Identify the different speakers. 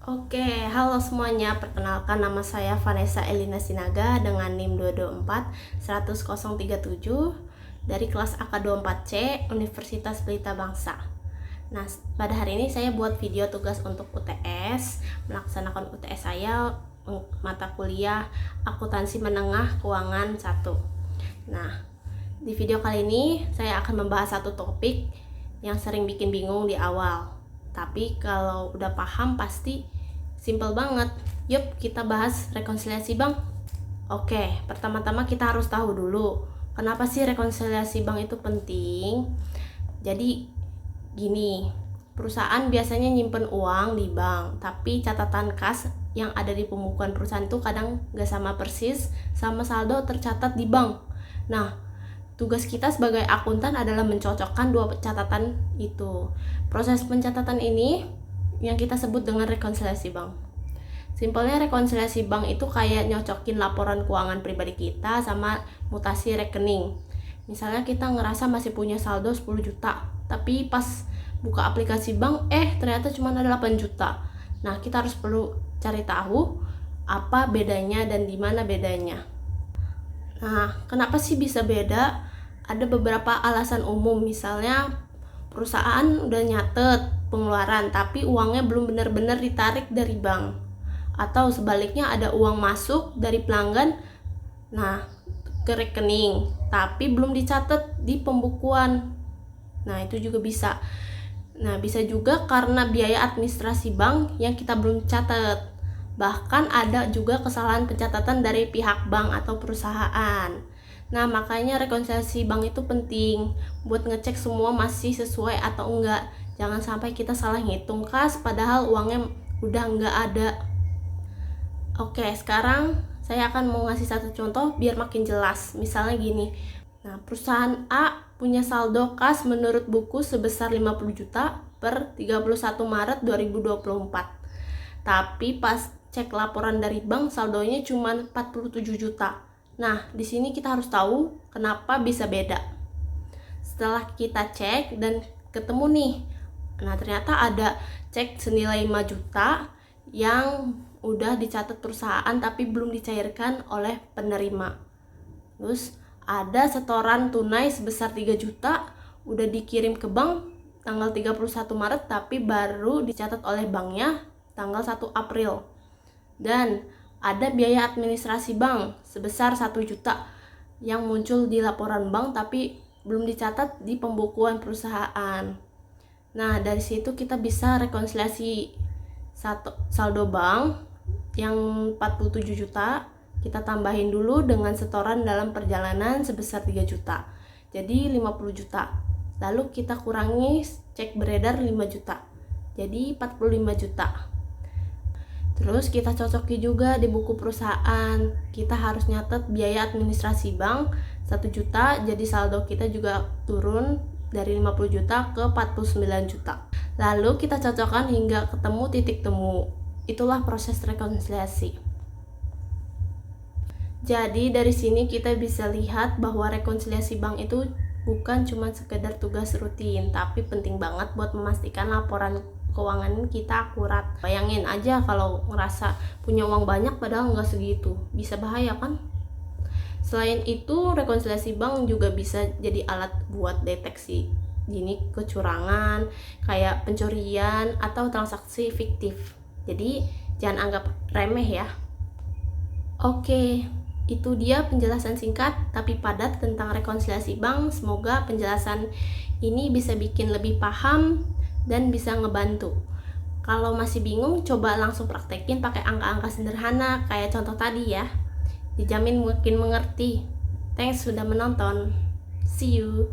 Speaker 1: Oke, halo semuanya. Perkenalkan, nama saya Vanessa Elina Sinaga dengan NIM 224-10037 dari kelas AK24C Universitas Pelita Bangsa. Nah, pada hari ini saya buat video tugas untuk UTS, melaksanakan UTS saya mata kuliah Akuntansi Menengah Keuangan 1. Nah, di video kali ini saya akan membahas satu topik yang sering bikin bingung di awal. Tapi kalau udah paham pasti simple banget. Yuk kita bahas rekonsiliasi bank. Oke, pertama-tama kita harus tahu dulu kenapa sih rekonsiliasi bank itu penting. Jadi gini, perusahaan biasanya nyimpen uang di bank, tapi catatan kas yang ada di pembukuan perusahaan itu kadang gak sama persis sama saldo tercatat di bank. Nah, tugas kita sebagai akuntan adalah mencocokkan dua catatan itu. Proses pencatatan ini yang kita sebut dengan rekonsiliasi bank. Simpelnya rekonsiliasi bank itu kayak nyocokin laporan keuangan pribadi kita sama mutasi rekening. Misalnya kita ngerasa masih punya saldo 10 juta, tapi pas buka aplikasi bank ternyata cuma ada 8 juta. Nah, kita harus perlu cari tahu apa bedanya dan di mana bedanya. Nah, kenapa sih bisa beda? Ada beberapa alasan umum, misalnya perusahaan udah nyatet pengeluaran tapi uangnya belum benar-benar ditarik dari bank, atau sebaliknya ada uang masuk dari pelanggan ke rekening tapi belum dicatat di pembukuan. Nah, itu juga bisa. Nah, bisa juga karena biaya administrasi bank yang kita belum catat. Bahkan ada juga kesalahan pencatatan dari pihak bank atau perusahaan. Nah, makanya rekonsiliasi bank itu penting buat ngecek semua masih sesuai atau enggak. Jangan sampai kita salah ngitung kas padahal uangnya udah enggak ada. Oke, sekarang saya akan mau ngasih satu contoh biar makin jelas. Misalnya gini. Nah, perusahaan A punya saldo kas menurut buku sebesar 50 juta per 31 Maret 2024. Tapi pas cek laporan dari bank saldonya cuma 47 juta. Nah, di sini kita harus tahu kenapa bisa beda. Setelah kita cek dan ketemu nih, nah ternyata ada cek senilai 5 juta yang udah dicatat perusahaan tapi belum dicairkan oleh penerima. Terus ada setoran tunai sebesar 3 juta udah dikirim ke bank tanggal 31 Maret tapi baru dicatat oleh banknya tanggal 1 April. Dan ada biaya administrasi bank sebesar 1 juta yang muncul di laporan bank tapi belum dicatat di pembukuan perusahaan. Nah, dari situ kita bisa rekonsiliasi saldo bank yang 47 juta kita tambahin dulu dengan setoran dalam perjalanan sebesar 3 juta. Jadi 50 juta. Lalu kita kurangi cek beredar 5 juta. Jadi 45 juta. Terus kita cocoki juga di buku perusahaan. Kita harus nyatet biaya administrasi bank 1 juta, jadi saldo kita juga turun dari 50 juta ke 49 juta. Lalu kita cocokkan hingga ketemu titik temu. Itulah proses rekonsiliasi. Jadi dari sini kita bisa lihat bahwa rekonsiliasi bank itu bukan cuma sekedar tugas rutin, tapi penting banget buat memastikan laporan keuangan kita akurat. Bayangin aja kalau ngerasa punya uang banyak padahal nggak segitu, bisa bahaya kan? Selain itu, rekonsiliasi bank juga bisa jadi alat buat deteksi dini kecurangan, kayak pencurian atau transaksi fiktif. Jadi jangan anggap remeh ya. Oke, itu dia penjelasan singkat tapi padat tentang rekonsiliasi bank. Semoga penjelasan ini bisa bikin lebih paham dan bisa ngebantu. Kalau masih bingung, coba langsung praktekin pakai angka-angka sederhana kayak contoh tadi ya. Dijamin mungkin mengerti. Thanks sudah menonton. See you.